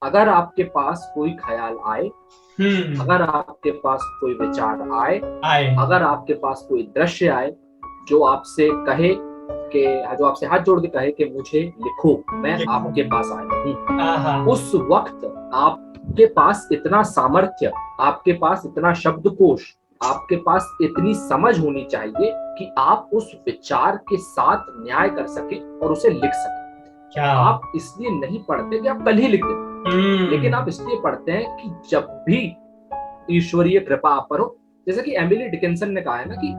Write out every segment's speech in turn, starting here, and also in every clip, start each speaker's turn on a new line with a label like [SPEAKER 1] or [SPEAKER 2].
[SPEAKER 1] अगर आपके पास कोई ख्याल आए, अगर आपके पास कोई विचार आए, अगर आपके पास कोई दृश्य आए जो आपसे कहे कि जो आपसे हाथ जोड़ के कहे कि मुझे लिखो, मैं आपके पास आया हूँ, उस वक्त आपके पास इतना सामर्थ्य, आपके पास इतना शब्दकोश, आपके पास इतनी समझ होनी चाहिए कि आप उस विचार के साथ न्याय कर सके और उसे लिख सके। आप इसलिए नहीं पढ़ते कि आप कल ही लिख दें, लेकिन आप इसलिए पढ़ते हैं कि जब भी ईश्वरीय कृपा आप पर हो। जैसे कि एमिली डिकिंसन ने कहा है ना कि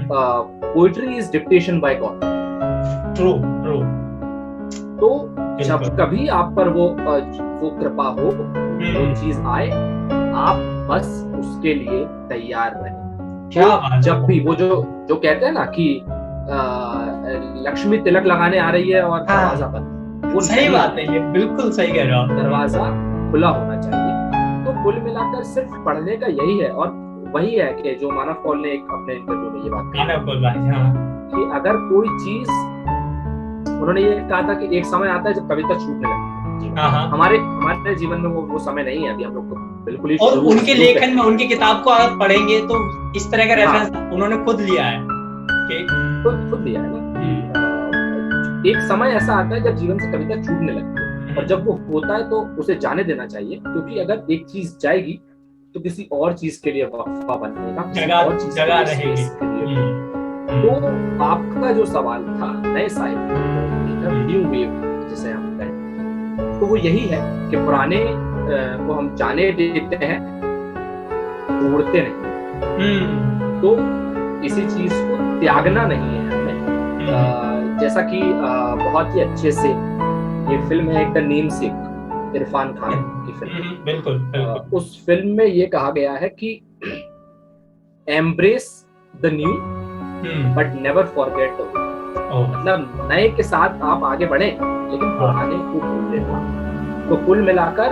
[SPEAKER 1] poetry is dictation by God.
[SPEAKER 2] True.
[SPEAKER 1] तो जब कभी आप पर वो कृपा हो, वो चीज आए, आप बस उसके लिए तैयार रहें। जब भी वो जो कहते हैं ना कि लक्ष्मी तिलक लगाने आ रही है और दरवाजा बंद, वो
[SPEAKER 2] सही बात है, ये बिल्कुल सही कह रहे हो आप।
[SPEAKER 1] दरवाजा खुला होना चाहिए। तो कुल मिलाकर सिर्फ पढ़ने का यही है, और वही है कि जो मानव पॉल ने एक अपने इंटरव्यू में ये बात कही कि अगर कोई चीज, उन्होंने ये कहा था कि एक समय आता है जब कविता छूटने लगती है। हमारे जीवन में वो समय नहीं है अभी, हम लोग तो बिल्कुल ही।
[SPEAKER 2] और उनके लेखन में, उनकी किताब को अगर पढ़ेंगे तो इस तरह का रेफरेंस उन्होंने खुद लिया है कि
[SPEAKER 1] खुद लिया है ना। एक समय ऐसा आता है जब जीवन से कविता छूटने लगती है, और जब वो होता है तो उसे जाने देना चाहिए, क्योंकि अगर एक चीज जाएगी तो किसी और चीज के लिए वक्फा बनेगा,
[SPEAKER 2] जगह रहेगी।
[SPEAKER 1] तो आपका जो सवाल था नए साहित्य, न्यू वेव जिसे हम कहें, तो वो यही है कि पुराने को हम जाने देते हैं, छोड़ते नहीं। तो इसी चीज को त्यागना नहीं है हमें। जैसा कि बहुत ही अच्छे से ये फिल्म है, एक द नेमसेक, इरफान खान की फिल्म।
[SPEAKER 2] बिल्कुल।
[SPEAKER 1] उस फिल्म में ये कहा गया है कि embrace the new but never forget the old. मतलब नए के साथ आप आगे बढ़े, लेकिन पुराने को भूल लेना। तो कुल मिलाकर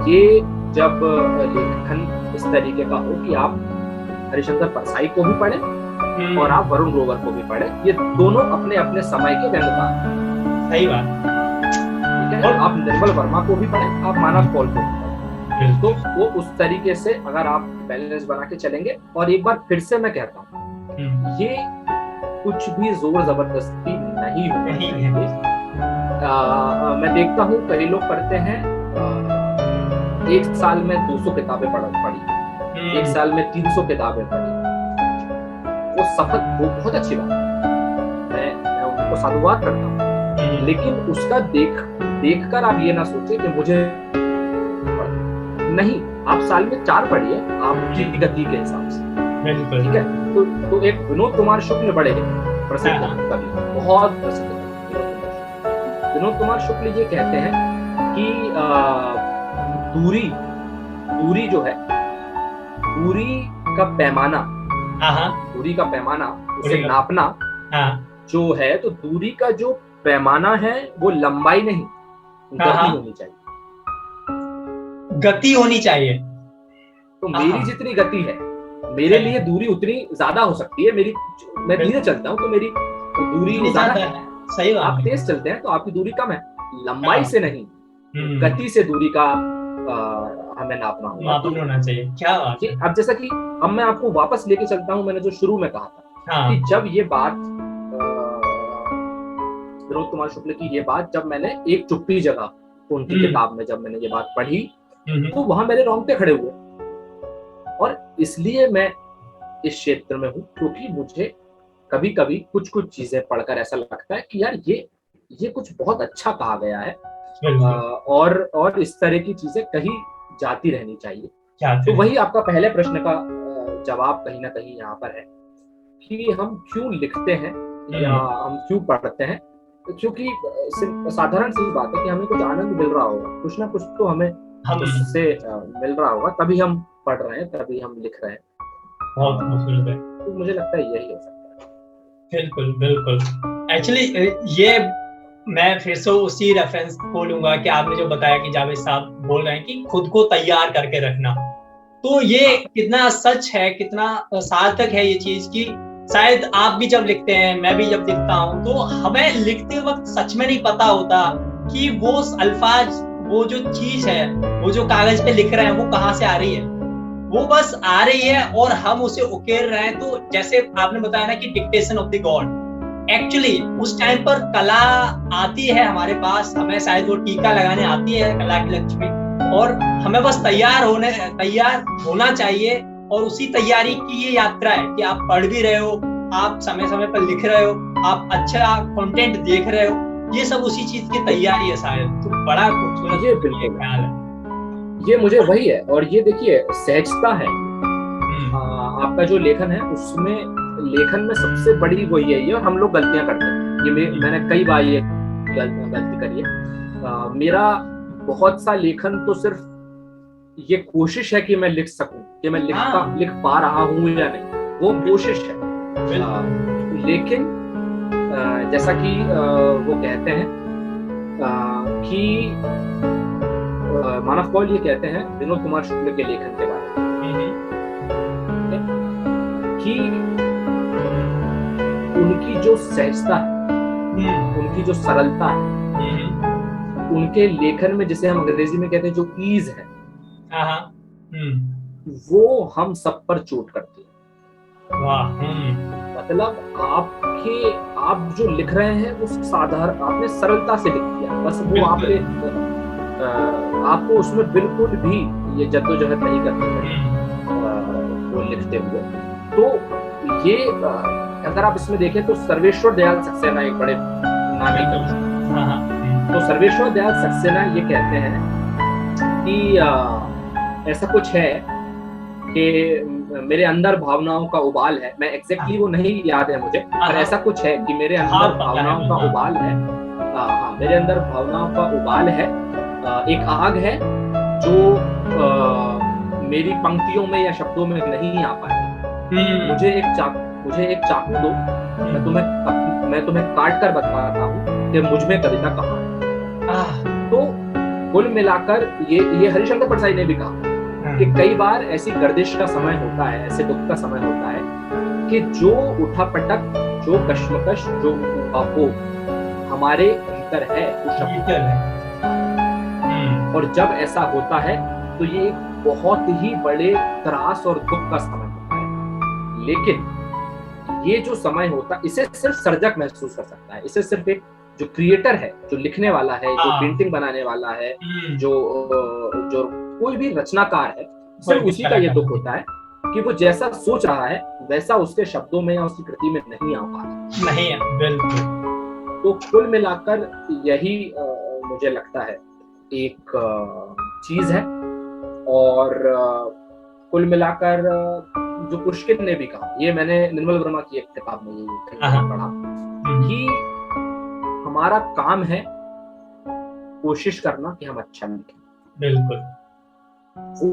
[SPEAKER 1] ये जब लेखन इस तरीके का हो कि आप हरिशंकर परसाई को भी पढ़े और आप वरुण ग्रोवर को भी पढ़े, ये दोनों अपने अपने समय के व्यंग्यकार।
[SPEAKER 2] सही बात।
[SPEAKER 1] ठीक है, आप निर्मल वर्मा को भी पढ़े, आप मानव पॉल को भी पढ़े, तो वो उस तरीके से अगर आप बैलेंस बना के चलेंगे। और एक बार फिर से मैं कहता हूँ, ये कुछ भी जोर जबरदस्ती नहीं होगी। मैं देखता हूँ कई लोग पढ़ते हैं, एक साल में 200 किताबें पढ़ी, एक साल में 300 किताबें पढ़ी। वो सफल, वो बहुत अच्छी बात है, मैं उनको साधुवाद करता हूँ, लेकिन उसका देखकर आप ये ना सोचे कि मुझे नहीं। आप साल में 4 पढ़िए आपकी गति के हिसाब से, ठीक है। तो एक विनोद कुमार शुक्ल बड़े प्रसिद्ध कवि, बहुत प्रसिद्ध विनोद कुमार शुक्ल ये कहते हैं कि दूरी जो है, दूरी का पैमाना, दूरी का पैमाना, उसे नापना जो है, तो दूरी का जो पैमाना है वो लंबाई नहीं, गति होनी चाहिए।
[SPEAKER 2] गति होनी चाहिए।
[SPEAKER 1] तो मेरी जितनी गति है, मेरे लिए दूरी उतनी ज्यादा हो सकती है। मैं धीरे चलता हूँ तो मेरी दूरी ज्यादा है।
[SPEAKER 2] सही बात।
[SPEAKER 1] आप तेज चलते हैं तो आपकी दूरी कम है। लंबाई से नहीं, गति से दूरी का हमें नापना
[SPEAKER 2] होना चाहिए। क्या बात है।
[SPEAKER 1] अब जैसा कि अब मैं आपको वापस लेके चलता हूँ, मैंने जो शुरू में कहा था कि जब ये बात विनोद कुमार शुक्ल की ये बात, जब मैंने एक चुप्पी जगह उनकी किताब में जब मैंने ये बात पढ़ी, तो वहां मेरे रोंगटे खड़े हुए। और इसलिए मैं इस क्षेत्र में हूँ क्योंकि मुझे कभी कभी कुछ चीजें पढ़कर ऐसा लगता है कि यार ये कुछ बहुत अच्छा कहा गया है, और इस तरह की चीजें कहीं जाती रहनी चाहिए। तो वही आपका पहले प्रश्न का जवाब कहीं ना कहीं यहाँ पर है कि हम क्यों लिखते हैं या हम क्यों पढ़ते हैं। क्योंकि साधारण सी बात है कि हमें कुछ आनंद मिल रहा होगा, कुछ ना कुछ तो हमें उससे मिल रहा होगा, तभी हम पढ़ रहे हैं, तभी हम लिख रहे हैं।
[SPEAKER 2] बहुत खूबसूरत है।
[SPEAKER 1] तो मुझे लगता है यही हो सकता है।
[SPEAKER 2] बिल्कुल। एक्चुअली ये मैं फिर से उसी रेफरेंस बोलूंगा कि आपने जो बताया कि जावेद साहब बोल रहे हैं कि खुद को तैयार करके रखना, तो ये कितना सच है, कितना सार्थक है ये चीज की शायद आप भी जब लिखते हैं, मैं भी जब लिखता हूँ, तो हमें लिखते वक्त सच में नहीं पता होता कि वो अल्फाज वो जो चीज है, वो जो कागज पे लिख रहे हैं, वो कहाँ से आ रही है? वो बस आ रही है और हम उसे उकेर रहे हैं। तो जैसे आपने बताया ना कि dictation of the God, actually उस टाइम पर कला आती है हमारे पास, हमें शायद वो टीका लगाने आती है कला की लक्ष्मी, और हमें बस तैयार होना चाहिए। और उसी तैयारी की ये यात्रा है कि आप पढ़ भी रहे हो, आप समय समय पर लिख रहे हो, आप अच्छा कंटेंट देख रहे हो, ये सब उसी चीज की तैयारी है शायद। तो बड़ा खूबसूरत
[SPEAKER 1] ये बिल्कुल ख्याल है, ये मुझे वही है। और ये देखिए सहजता है आपका जो लेखन है, उसमें लेखन में सबसे बड़ी वही है ये। और हम लोग गलतियां करते हैं, ये मैंने कई बार ये गलती करी है। मेरा बहुत सा लेखन तो सिर्फ ये कोशिश है कि मैं लिख सकूं, कि मैं लिख पा रहा हूं या नहीं, वो कोशिश है। लेकिन जैसा कि वो कहते हैं कि मानव कौल ये कहते हैं विनोद कुमार शुक्ल के लेखन के बारे में कि उनकी जो सहजता है, उनकी जो सरलता है, उनके लेखन में, जिसे हम अंग्रेजी में कहते हैं जो ईज है, वो हम सब पर चोट करती है। मतलब आप जो लिख रहे हैं वो साधारण, आपने सरलता से लिख दिया, बस वो आपको उसमें बिल्कुल भी ये जद्दोजहद नहीं करनी पड़ी वो लिखते हुए। तो ये अगर आप इसमें देखें तो सर्वेश्वर दयाल सक्सेना एक बड़े नामी कवि, तो सर्वेश्वर दयाल सक्सेना ये कहते हैं कि ऐसा कुछ है कि मेरे अंदर भावनाओं का उबाल है। मैं एग्जैक्टली वो नहीं याद है मुझे, पर ऐसा कुछ है कि मेरे अंदर भावनाओं का उबाल है। मेरे अंदर भावनाओं का उबाल है। एक आग है जो मेरी पंक्तियों में या शब्दों में नहीं आ पाती। मुझे एक चाकू दो, मैं तुम्हें काट कर बताता हूँ कि मुझ में कविता कहाँ है। तो कुल मिलाकर ये हरिशंकर परसाई ने भी कहा कि कई बार ऐसी गर्दिश का समय होता है, ऐसे दुख का समय होता है कि जो उठापटक, जो कश्मकश, जो हो हमारे भीतर है, वो शब्द है। और जब ऐसा होता है तो ये एक बहुत ही बड़े त्रास और दुख का समय होता है। लेकिन ये जो समय होता है, इसे सिर्फ सर्जक महसूस कर सकता है। इसे सिर्फ एक जो क्रिएटर है, जो लिखने वाला है, जो पेंटिंग बनाने वाला है, जो कोई भी रचनाकार है, सिर्फ उसी का ये दुख होता है कि वो जैसा सोच रहा है वैसा उसके शब्दों में या उसकी कृति में नहीं आ पाता।
[SPEAKER 2] नहीं है, बिल्कुल।
[SPEAKER 1] तो कुल मिलाकर यही मुझे लगता है एक चीज है। और कुल मिलाकर जो पुष्किन ने भी कहा, ये मैंने निर्मल वर्मा की एक किताब में ये पढ़ा कि हमारा काम है कोशिश करना कि हम अच्छा लिखें।
[SPEAKER 2] बिल्कुल।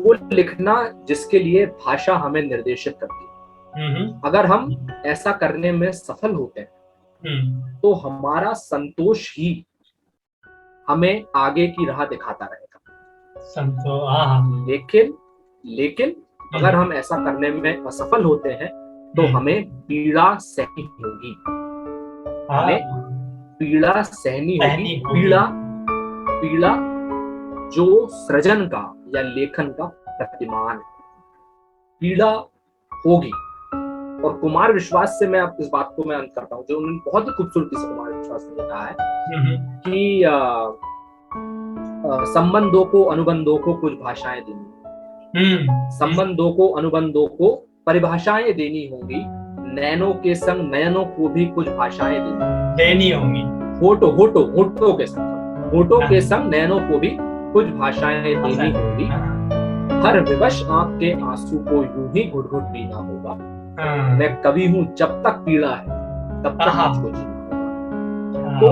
[SPEAKER 1] वो लिखना जिसके लिए भाषा हमें निर्देशित करती है। अगर हम ऐसा करने में सफल होते हैं तो हमारा संतोष ही हमें आगे की राह दिखाता रहेगा। लेकिन अगर हम ऐसा करने में असफल होते हैं तो हमें पीड़ा सहनी होगी। हमें पीड़ा सहनी होगी। पीड़ा जो सृजन का या लेखन का प्रतिमान है, पीड़ा होगी। और कुमार विश्वास से मैं आप इस बात को मैं अंत करता हूँ, जो उन्होंने बहुत ही खूबसूरती से कुमार विश्वास ने कहा है कि संबंधों को, अनुबंधों को कुछ भाषाएं देनी, संबंधों को, अनुबंधों को परिभाषाएं देनी होंगी। नैनों के संग नयनों को भी कुछ भाषाएं देनी होंगी। होठों के संग नैनों को भी कुछ भाषाएं देनी होंगी। हर विवश आंख के आंसू को यूं ही घुट-घुट पीना होगा। मैं कवि हूं जब तक पीड़ा है तब तक मुझको जीना होगा। तो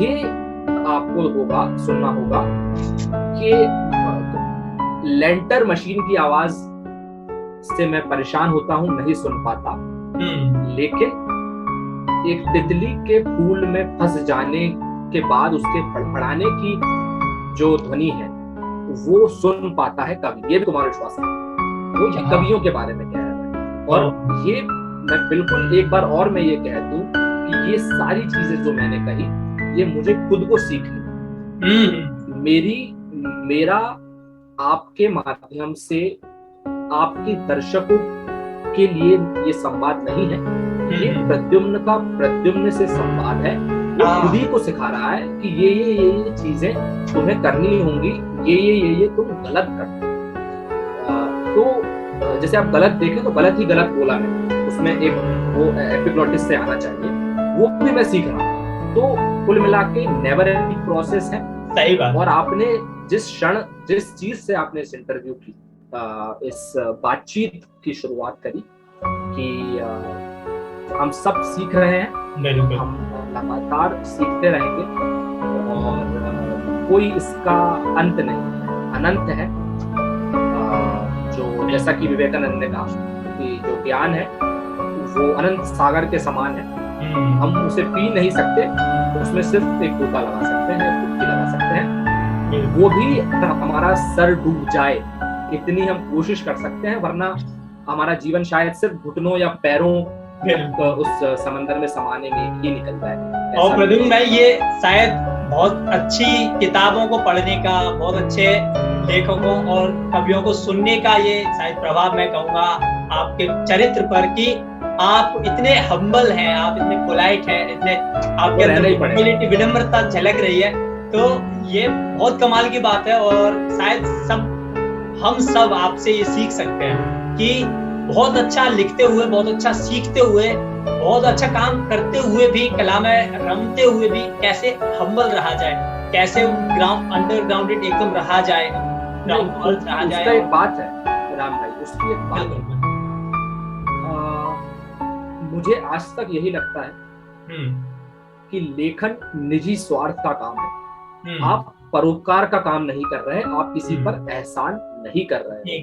[SPEAKER 1] ये आपको सुनना होगा कि लेंटर मशीन की आवाज से मैं परेशान होता हूं, नहीं सुन पाता, लेकिन एक तितली के फूल में फंस जाने के बाद उसके फड़फड़ाने की जो ध्वनि है वो सुन पाता है कवि। ये भी कुमार विश्वास है, वो कवियों के बारे में कह रहा है। और ये मैं बिल्कुल एक बार और मैं ये कह दूं कि ये सारी चीजें जो मैंने कही ये मुझे खुद को सीखनी, मेरा आपके माध्यम से आपके दर्शकों के लिए ये संवाद नहीं है, ये प्रद्युम्न से संवाद है। वो खुद ही को सिखा रहा है कि ये चीजें तुम्हें करनी होंगी, ये तुम गलत करते हो। तो जैसे आप गलत देखें तो गलत ही गलत बोला है, उसमें एक वो एपिग्लॉटिस से आना चाहिए, वो भी मैं सीख रहा हूँ। तो कुल मिला के नेवर एंडिंग प्रोसेस है।
[SPEAKER 2] सही बात।
[SPEAKER 1] और आपने जिस चीज से आपने इस इंटरव्यू की, इस बातचीत की शुरुआत करी कि हम सब सीख रहे हैं, हम लगातार सीखते रहेंगे और कोई इसका अंत नहीं, अनंत है। जो जैसा कि विवेकानंद ने कहा कि जो ज्ञान है वो अनंत सागर के समान है, हम उसे पी नहीं सकते, उसमें सिर्फ एक गोता लगा सकते हैं, डुबकी लगा सकते हैं। वो भी हमारा सर डूब जाए इतनी हम कोशिश कर सकते हैं, वरना हमारा जीवन शायद सिर्फ घुटनों या पैरों उस समंदर में समाने में ही निकल जाए।
[SPEAKER 2] और प्रद्युम्न भाई, ये शायद बहुत अच्छी किताबों को पढ़ने का, बहुत अच्छे लेखकों और कवियों को सुनने का ये शायद प्रभाव मैं कहूँगा आपके चरित्र पर, कि आप इतने हम्बल हैं, आप इतने पोलाइट हैं, इतने आपके अंदर विनम्रता झलक रही है। तो ये बहुत कमाल की बात है और शायद हम सब आपसे ये सीख सकते हैं कि बहुत अच्छा लिखते हुए, बहुत अच्छा सीखते हुए, बहुत अच्छा काम करते हुए भी, कला में रमते हुए भी कैसे हम्बल रहा जाए, कैसे अंडरग्राउंडेड एकदम रहा जाए, रहा जाए।
[SPEAKER 1] उसका एक बात है राम भाई, उसकी एक बात है, मुझे आज तक यही लगता है कि लेखन निजी स्वार्थ का काम है। आप परोपकार का काम नहीं कर रहे, आप किसी पर एहसान नहीं कर रहे।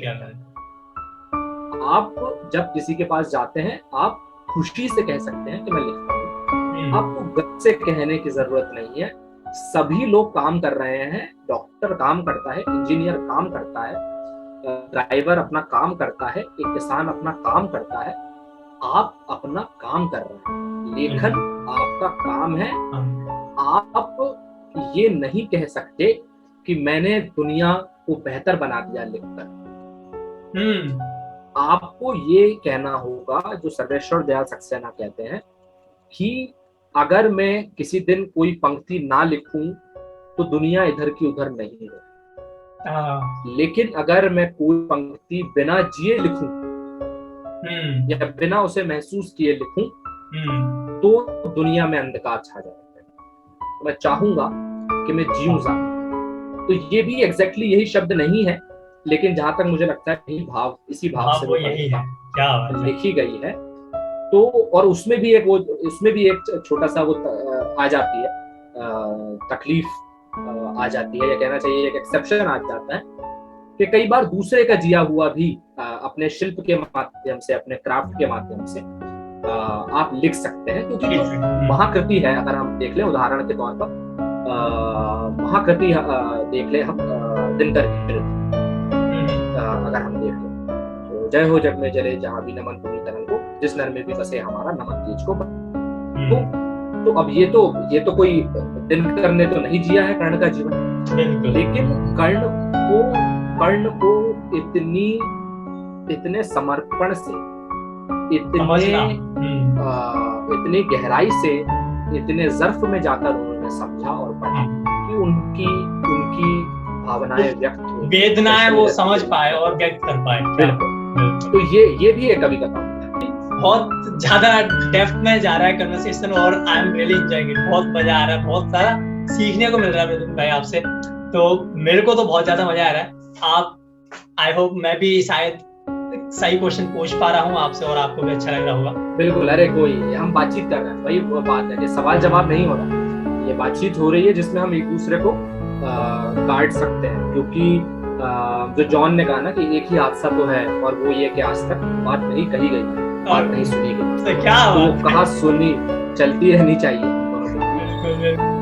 [SPEAKER 1] आप जब किसी के पास जाते हैं, आप खुशी से कह सकते हैं कि मैं लिखता हूँ, आपको गत से कहने की जरूरत नहीं है। सभी लोग काम कर रहे हैं, डॉक्टर काम करता है, इंजीनियर काम करता है, ड्राइवर अपना काम करता है, एक किसान अपना काम करता है, आप अपना काम कर रहे हैं। लेखन आपका काम है। आप ये नहीं कह सकते कि मैंने दुनिया को बेहतर बना दिया लिखकर। आपको ये कहना होगा, जो सर्वेश्वर दयाल सक्सेना कहते हैं, कि अगर मैं किसी दिन कोई पंक्ति ना लिखूं तो दुनिया इधर की उधर नहीं है, लेकिन अगर मैं कोई पंक्ति बिना जिए लिखूं या बिना उसे महसूस किए लिखूं तो दुनिया में अंधकार छा जाता है। तो मैं चाहूंगा कि मैं जीऊं ज़्यादा। तो ये भी एग्जैक्टली यही शब्द नहीं है, लेकिन जहां तक मुझे लगता है यही भाव, इसी भाव से वो लिखी गई है। तो और उसमें भी एक छोटा सा वो आ जाती है, तकलीफ आ जाती है, या कहना चाहिए एक एक्सेप्शन आ जाता है कि कई बार दूसरे का जिया हुआ भी अपने शिल्प के माध्यम से, अपने क्राफ्ट के माध्यम से आप लिख सकते हैं। क्योंकि जो महाकृति है, अगर हम देख लें उदाहरण के तौर पर, महाकृति देख ले हम, दिनकर की कृति अगर हम देख लें, तो जय हो जग में जले जहां भी नमन पुनी तरंग को, जिस नर में भी बसे हमारा नमन तेज को। तो अब ये तो कोई दिनकर ने तो नहीं जिया है कर्ण का जीवन, लेकिन कर्ण को इतने समर्पण से, इतनी गहराई से, इतने ज़र्फ में जाकर उन्होंने समझा और पढ़ा कि उनकी भावनाएं व्यक्त हुई,
[SPEAKER 2] वेदनाएं वो समझ पाए और व्यक्त कर पाए।
[SPEAKER 1] बिल्कुल। तो ये भी एक कवि का काम है।
[SPEAKER 2] बहुत ज्यादा डेप्थ में जा रहा है कन्वर्सेशन और I am really enjoying it. बहुत मजा आ रहा है, बहुत सारा सीखने को मिल रहा है प्रद्युम्न भाई आपसे, तो मेरे को तो बहुत ज्यादा मजा आ रहा है। आप, आई होप मैं भी शायद सही क्वेश्चन पूछ पा रहा हूँ आपसे और आपको भी अच्छा लग रहा होगा।
[SPEAKER 1] बिल्कुल। अरे कोई, हम बातचीत कर रहे हैं, वही वो बात है कि सवाल जवाब नहीं हो रहा, ये बातचीत हो रही है जिसमें हम एक दूसरे को काट सकते हैं। क्योंकि जो जॉन ने कहा ना कि एक ही हादसा तो है, और वो ये कि आज तक बात नहीं कही गई, बात नहीं सुनी गई,
[SPEAKER 2] तो क्या
[SPEAKER 1] तो कहा सुनी चलती रहनी चाहिए।